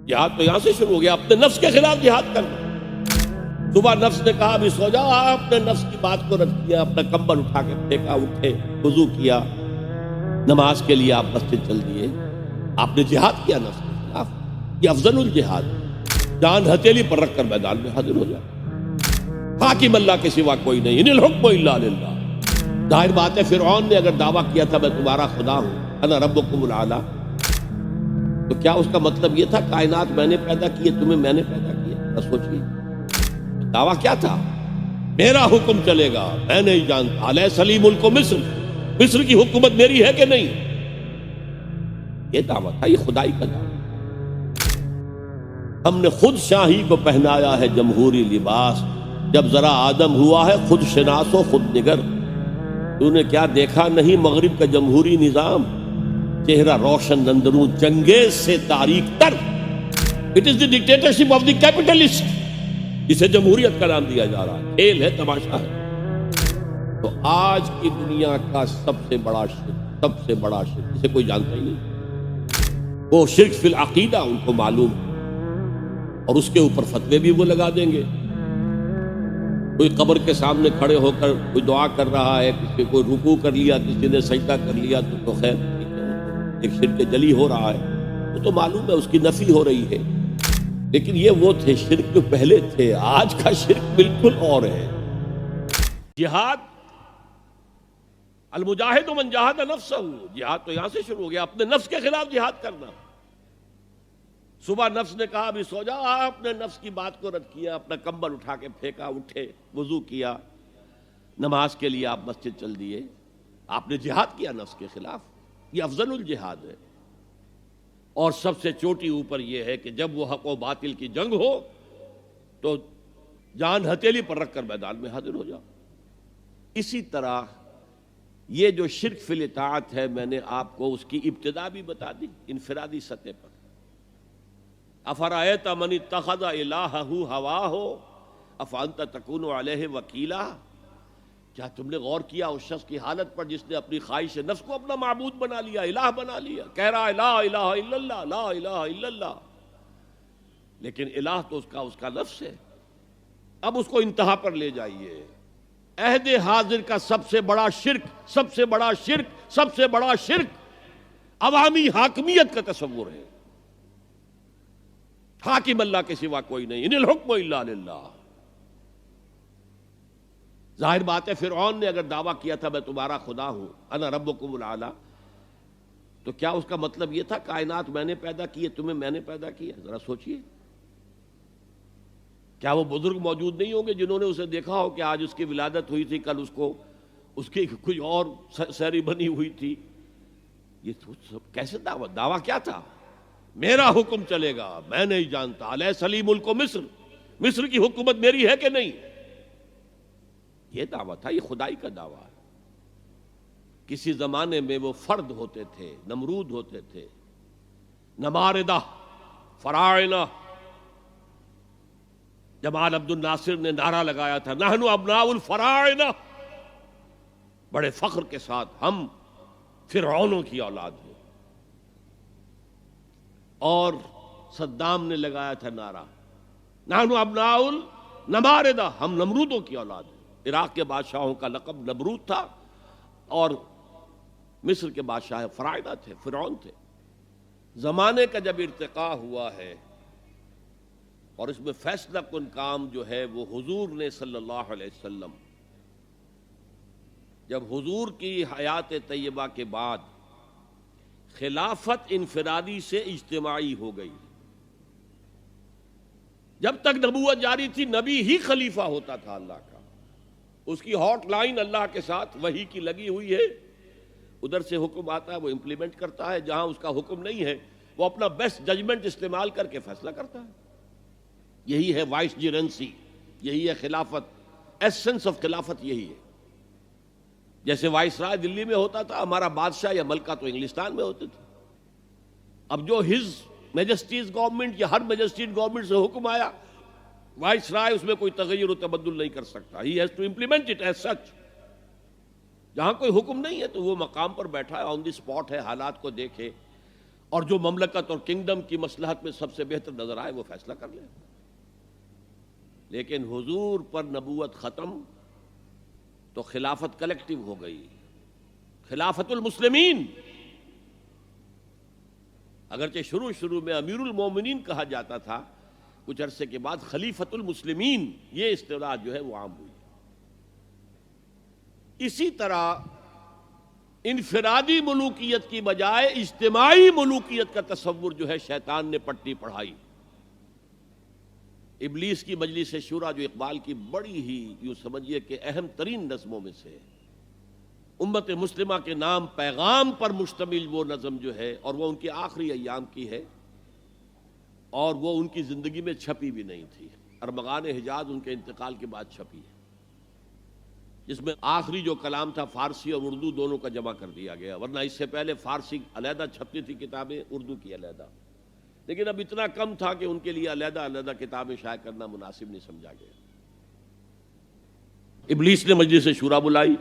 جہاد تو یہاں سے شروع ہو گیا، اپنے نفس کے خلاف جہاد کرنا۔ صبح نفس نے کہا ابھی سو جاؤ، آپ نے نفس کی بات کو رد کیا، اپنا کمبل اٹھا کے پھینکا، اٹھے، وضو کیا، نماز کے لیے آپ مسجد چل دیے، آپ نے جہاد کیا نفس کے خلاف۔ یہ افضل الجہاد، جان ہتھیلی پر رکھ کر میدان میں حاضر ہو جائے، حاکم اللہ کے سوا کوئی نہیں، ان الحکم الا للہ۔ ظاہر بات ہے فرعون نے اگر دعویٰ کیا تھا میں تمہارا خدا ہوں، انا ربکم الاعلی، تو کیا اس کا مطلب یہ تھا کائنات میں نے پیدا کی ہے، تمہیں میں نے پیدا کیا؟ نہ سوچیے، دعویٰ کیا تھا؟ میرا حکم چلے گا، میں نہیں جانتا، الیس لی ملک مصر، مصر کی حکومت میری ہے کہ نہیں؟ یہ دعویٰ تھا، یہ خدائی کا دعویٰ۔ ہم نے خود شاہی کو پہنایا ہے جمہوری لباس، جب ذرا آدم ہوا ہے خود شناس و خود نگر۔ تو نے کیا دیکھا نہیں مغرب کا جمہوری نظام؟ چہرہ روشن اندرون چنگیز سے تاریک تر۔ It is the dictatorship of the capitalist, جسے جمہوریت کا نام دیا جا رہا ہے، کھیل ہے، تماشا ہے۔ تو آج کی دنیا کا سب سے بڑا شرک اسے کوئی جانتا ہی نہیں، وہ شرک فی العقیدہ ان کو معلوم ہے، اور اس کے اوپر فتوے بھی وہ لگا دیں گے۔ کوئی قبر کے سامنے کھڑے ہو کر کوئی دعا کر رہا ہے، کسی کوئی رکوع کر لیا، کسی نے سجدہ کر لیا، تو خیر ایک شرک جلی ہو رہا ہے، وہ تو معلوم ہے، اس کی نفی ہو رہی ہے۔ لیکن یہ وہ تھے شرک جو پہلے تھے، آج کا شرک بالکل اور ہے۔ جہاد، المجاہد من جاہد نفسہ، جہاد تو یہاں سے شروع ہو گیا، اپنے نفس کے خلاف جہاد کرنا۔ صبح نفس نے کہا ابھی سو جاؤ، آپ نے نفس کی بات کو رد کیا، اپنا کمبل اٹھا کے پھینکا، اٹھے، وضو کیا، نماز کے لیے آپ مسجد چل دیے، آپ نے جہاد کیا نفس کے خلاف۔ یہ افضل الجہاد ہے، اور سب سے چوٹی اوپر یہ ہے کہ جب وہ حق و باطل کی جنگ ہو تو جان ہتھیلی پر رکھ کر میدان میں حاضر ہو جاؤ۔ اسی طرح یہ جو شرک فی الاطاعت ہے، میں نے آپ کو اس کی ابتدا بھی بتا دی انفرادی سطح پر۔ افرأیت من اتخذ الہہ ہواہ افانت تکون علیہ وکیلا، کیا تم نے غور کیا اس شخص کی حالت پر جس نے اپنی خواہش نفس کو اپنا معبود بنا لیا، الہ بنا لیا، کہہ رہا ہے لا الہ الا اللہ، لا الہ الا اللہ، لیکن الہ تو اس کا نفس ہے۔ اب اس کو انتہا پر لے جائیے۔ عہد حاضر کا سب سے بڑا شرک عوامی حاکمیت کا تصور ہے۔ حاکم اللہ کے سوا کوئی نہیں، ان الحکم الا للہ۔ ظاہر بات ہے فرعون نے اگر دعویٰ کیا تھا میں تمہارا خدا ہوں، انا ربکم الاعلی، تو کیا اس کا مطلب یہ تھا کائنات میں نے پیدا کی ہے، تمہیں میں نے پیدا کیا؟ ذرا سوچئے، کیا وہ بزرگ موجود نہیں ہوں گے جنہوں نے اسے دیکھا ہو کہ آج اس کی ولادت ہوئی تھی، کل اس کی کوئی اور سیری بنی ہوئی تھی؟ یہ سب کیسے دعویٰ کیا تھا؟ میرا حکم چلے گا، میں نہیں جانتا، الیس لی ملک مصر، مصر کی حکومت میری ہے کہ نہیں؟ یہ دعویٰ تھا، یہ خدائی کا دعویٰ ہے۔ کسی زمانے میں وہ فرد ہوتے تھے، نمرود ہوتے تھے، نماردہ، فراعنہ۔ جمال عبد الناصر نے نعرہ لگایا تھا نحن ابناء الفراعنہ، بڑے فخر کے ساتھ ہم فرعونوں کی اولاد ہیں۔ اور صدام نے لگایا تھا نعرہ نحن ابناء النماردہ، ہم نمرودوں کی اولاد ہیں۔ عراق کے بادشاہوں کا لقب نمرود تھا، اور مصر کے بادشاہ فراعنہ تھے، فرعون تھے۔ زمانے کا جب ارتقاء ہوا ہے، اور اس میں فیصلہ کن کام جو ہے وہ حضور نے صلی اللہ علیہ وسلم، جب حضور کی حیات طیبہ کے بعد خلافت انفرادی سے اجتماعی ہو گئی۔ جب تک نبوت جاری تھی نبی ہی خلیفہ ہوتا تھا اللہ کا، اس کی ہاٹ لائن اللہ کے ساتھ وحی کی لگی ہوئی ہے، ادھر سے حکم آتا ہے وہ امپلیمنٹ کرتا ہے، جہاں اس کا حکم نہیں ہے وہ اپنا بیسٹ ججمنٹ استعمال کر کے فیصلہ کرتا ہے۔ یہی ہے وائس جرنسی، یہی ہے خلافت، ایسنس آف خلافت یہی ہے۔ جیسے وائس رائے دلی میں ہوتا تھا، ہمارا بادشاہ یا ملکہ تو انگلستان میں ہوتے تھے۔ اب جو ہز میجسٹیز گورنمنٹ یا ہر میجسٹیز گورنمنٹ سے حکم آیا، وائس رائے اس میں کوئی تغیر و تبدل نہیں کر سکتا، he has to implement it as such. جہاں کوئی حکم نہیں ہے تو وہ مقام پر بیٹھا ہے، آن دی اسپاٹ ہے، حالات کو دیکھے اور جو مملکت اور کنگڈم کی مصلحت میں سب سے بہتر نظر آئے وہ فیصلہ کر لیں. لیکن حضور پر نبوت ختم تو خلافت کلیکٹیو ہو گئی، خلافت المسلمین. اگرچہ شروع میں امیر المومنین کہا جاتا تھا، کچھ عرصے کے بعد خلیفت المسلمین یہ اصطلاح جو ہے وہ عام ہوئی. اسی طرح انفرادی ملوکیت کی بجائے اجتماعی ملوکیت کا تصور جو ہے شیطان نے پٹی پڑھائی. ابلیس کی مجلس شورا جو اقبال کی بڑی ہی یوں سمجھیے کہ اہم ترین نظموں میں سے امت مسلمہ کے نام پیغام پر مشتمل وہ نظم جو ہے، اور وہ ان کے آخری ایام کی ہے، اور وہ ان کی زندگی میں چھپی بھی نہیں تھی. ارمغان حجاز ان کے انتقال کے بعد چھپی ہے، جس میں آخری جو کلام تھا فارسی اور اردو دونوں کا جمع کر دیا گیا، ورنہ اس سے پہلے فارسی علیحدہ چھپتی تھی کتابیں، اردو کی علیحدہ. لیکن اب اتنا کم تھا کہ ان کے لیے علیحدہ کتابیں شائع کرنا مناسب نہیں سمجھا گیا. ابلیس نے مجلس شورا بلائی.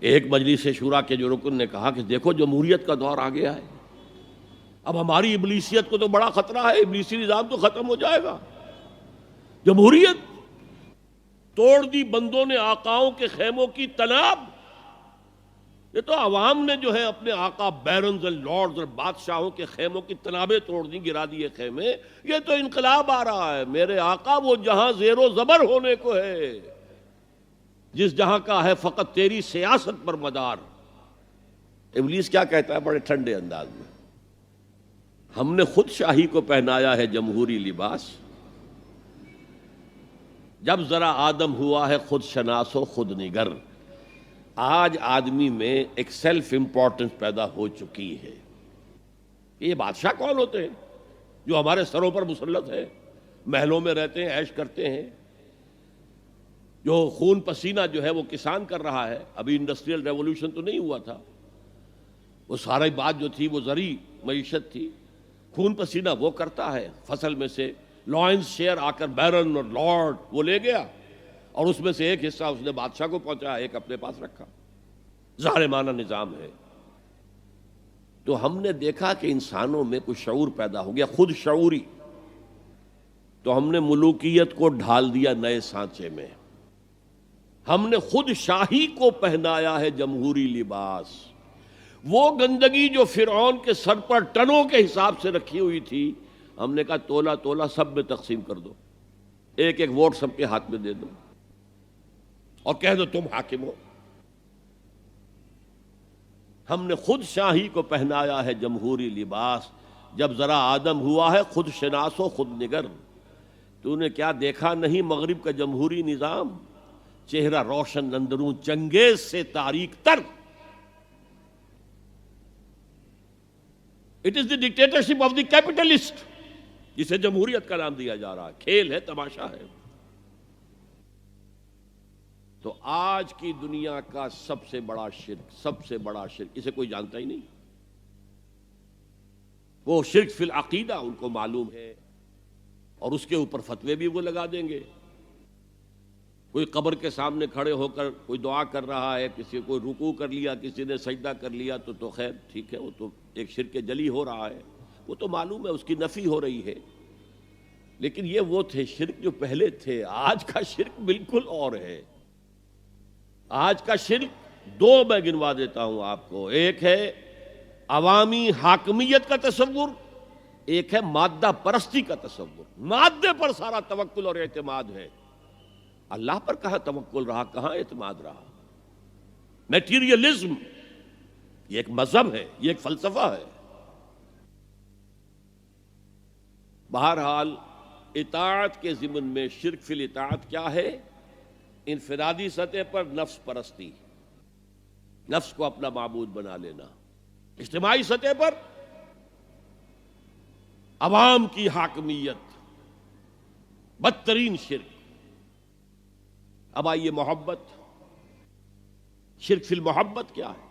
ایک مجلس شورا کے جو رکن نے کہا کہ دیکھو جمہوریت کا دور آ گیا ہے، اب ہماری ابلیسیت کو تو بڑا خطرہ ہے، ابلیسی نظام تو ختم ہو جائے گا. جمہوریت توڑ دی بندوں نے آقاؤں کے خیموں کی تناب. یہ تو عوام نے جو ہے اپنے آقا بیرنز اور لارڈز اور بادشاہوں کے خیموں کی تنابیں توڑ دی، گرا دیے خیمے. یہ تو انقلاب آ رہا ہے. میرے آقا وہ جہاں زیر و زبر ہونے کو ہے، جس جہاں کا ہے فقط تیری سیاست پر مدار. ابلیس کیا کہتا ہے بڑے ٹھنڈے انداز میں؟ ہم نے خود شاہی کو پہنایا ہے جمہوری لباس، جب ذرا آدم ہوا ہے خود شناس و خود نگر. آج آدمی میں ایک سیلف امپورٹنس پیدا ہو چکی ہے. یہ بادشاہ کون ہوتے ہیں جو ہمارے سروں پر مسلط ہے، محلوں میں رہتے ہیں، عیش کرتے ہیں، جو خون پسینہ جو ہے وہ کسان کر رہا ہے. ابھی انڈسٹریل ریولوشن تو نہیں ہوا تھا، وہ ساری بات جو تھی وہ زرعی معیشت تھی. خون پسینہ وہ کرتا ہے، فصل میں سے لائنز شیئر آ کر بیرن اور لارڈ وہ لے گیا، اور اس میں سے ایک حصہ اس نے بادشاہ کو پہنچایا، ایک اپنے پاس رکھا. ظالمانہ نظام ہے. تو ہم نے دیکھا کہ انسانوں میں کچھ شعور پیدا ہو گیا، خود شعوری. تو ہم نے ملوکیت کو ڈھال دیا نئے سانچے میں. ہم نے خود شاہی کو پہنایا ہے جمہوری لباس. وہ گندگی جو فرعون کے سر پر ٹنوں کے حساب سے رکھی ہوئی تھی، ہم نے کہا تولا تولا سب میں تقسیم کر دو، ایک ایک ووٹ سب کے ہاتھ میں دے دو اور کہہ دو تم حاکم ہو. ہم نے خود شاہی کو پہنایا ہے جمہوری لباس، جب ذرا آدم ہوا ہے خود شناس و خود نگر. تو نے کیا دیکھا نہیں مغرب کا جمہوری نظام، چہرہ روشن اندروں چنگیز سے تاریک تر. It is the dictatorship of the capitalist, جسے جمہوریت کا نام دیا جا رہا ہے. کھیل ہے، تماشا ہے. تو آج کی دنیا کا سب سے بڑا شرک اسے کوئی جانتا ہی نہیں. وہ شرک فی العقیدہ ان کو معلوم ہے، اور اس کے اوپر فتوے بھی وہ لگا دیں گے. کوئی قبر کے سامنے کھڑے ہو کر کوئی دعا کر رہا ہے، کسی کو رکوع کر لیا، کسی نے سجدہ کر لیا، تو خیر ٹھیک ہے، وہ تو ایک شرک جلی ہو رہا ہے، وہ تو معلوم ہے، اس کی نفی ہو رہی ہے. لیکن یہ وہ تھے شرک جو پہلے تھے. آج کا شرک بالکل اور ہے. آج کا شرک دو میں گنوا دیتا ہوں آپ کو. ایک ہے عوامی حاکمیت کا تصور، ایک ہے مادہ پرستی کا تصور. مادے پر سارا توکل اور اعتماد ہے. اللہ پر کہاں توکل رہا، کہاں اعتماد رہا. میٹیریلزم یہ ایک مذہب ہے، یہ ایک فلسفہ ہے. بہرحال اطاعت کے ضمن میں شرک فی الاطاعت کیا ہے؟ انفرادی سطح پر نفس پرستی، نفس کو اپنا معبود بنا لینا. اجتماعی سطح پر عوام کی حاکمیت، بدترین شرک. اب آئیے محبت. شرک فی المحبت کیا ہے؟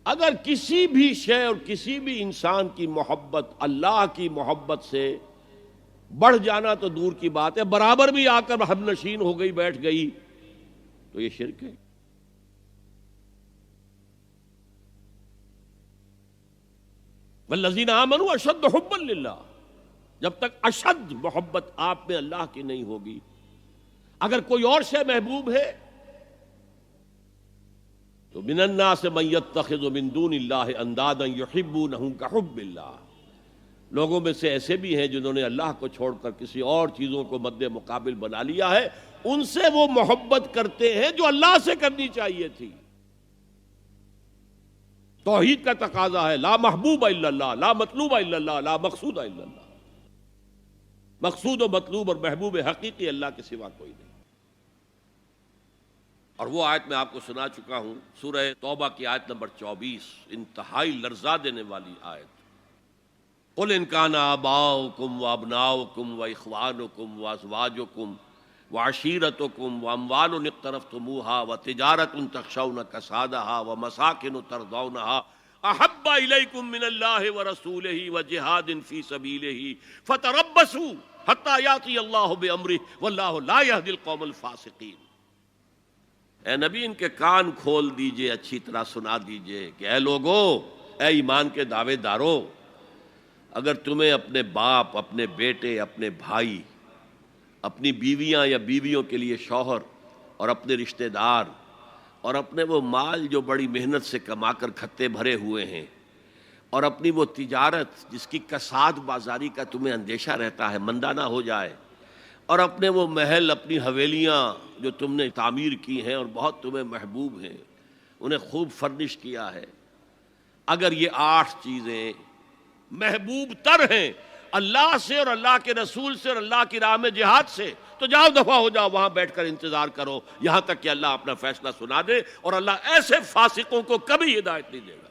اگر کسی بھی شے اور کسی بھی انسان کی محبت اللہ کی محبت سے بڑھ جانا تو دور کی بات ہے، برابر بھی آ کر ہم نشین ہو گئی، بیٹھ گئی، تو یہ شرک ہے. والذین آمنوا اشد حبا للہ، جب تک اشد محبت آپ میں اللہ کی نہیں ہوگی، اگر کوئی اور شے محبوب ہے تو من الناس من یتخذ من دون اللہ اندادا یحبونہم کحب اللہ، لوگوں میں سے ایسے بھی ہیں جنہوں نے اللہ کو چھوڑ کر کسی اور چیزوں کو مد مقابل بنا لیا ہے، ان سے وہ محبت کرتے ہیں جو اللہ سے کرنی چاہیے تھی۔ توحید کا تقاضا ہے لا محبوب الا اللہ، لا مطلوب الا اللہ، لا مقصود الا اللہ، مقصود و مطلوب اور محبوب حقیقی اللہ کے سوا کوئی نہیں۔ اور وہ آیت میں آپ کو سنا چکا ہوں، سورہ توبہ کی آیت نمبر 24، انتہائی لرزا دینے والی آیت۔ قل ان کان آباؤکم وابناؤکم واخوانکم وازواجکم وعشیرتکم واموال اقترفتموها وتجارۃ تخشون کسادها ومساکن ترضونها احب الیکم من اللہ ورسولہ وجہاد فی سبیلہ فتربصوا حتی یاتی اللہ بامرہ واللہ لا یہدی القوم الفاسقین۔ اے نبی ان کے کان کھول دیجئے، اچھی طرح سنا دیجئے کہ اے لوگو، اے ایمان کے دعوے دارو، اگر تمہیں اپنے باپ، اپنے بیٹے، اپنے بھائی، اپنی بیویاں یا بیویوں کے لیے شوہر اور اپنے رشتہ دار اور اپنے وہ مال جو بڑی محنت سے کما کر کھتے بھرے ہوئے ہیں اور اپنی وہ تجارت جس کی کساد بازاری کا تمہیں اندیشہ رہتا ہے مندہ نہ ہو جائے، اور اپنے وہ محل، اپنی حویلیاں جو تم نے تعمیر کی ہیں اور بہت تمہیں محبوب ہیں، انہیں خوب فرنش کیا ہے، اگر یہ 8 چیزیں محبوب تر ہیں اللہ سے اور اللہ کے رسول سے اور اللہ کی راہ میں جہاد سے، تو جاؤ دفع ہو جاؤ، وہاں بیٹھ کر انتظار کرو یہاں تک کہ اللہ اپنا فیصلہ سنا دے، اور اللہ ایسے فاسقوں کو کبھی ہدایت نہیں دے گا۔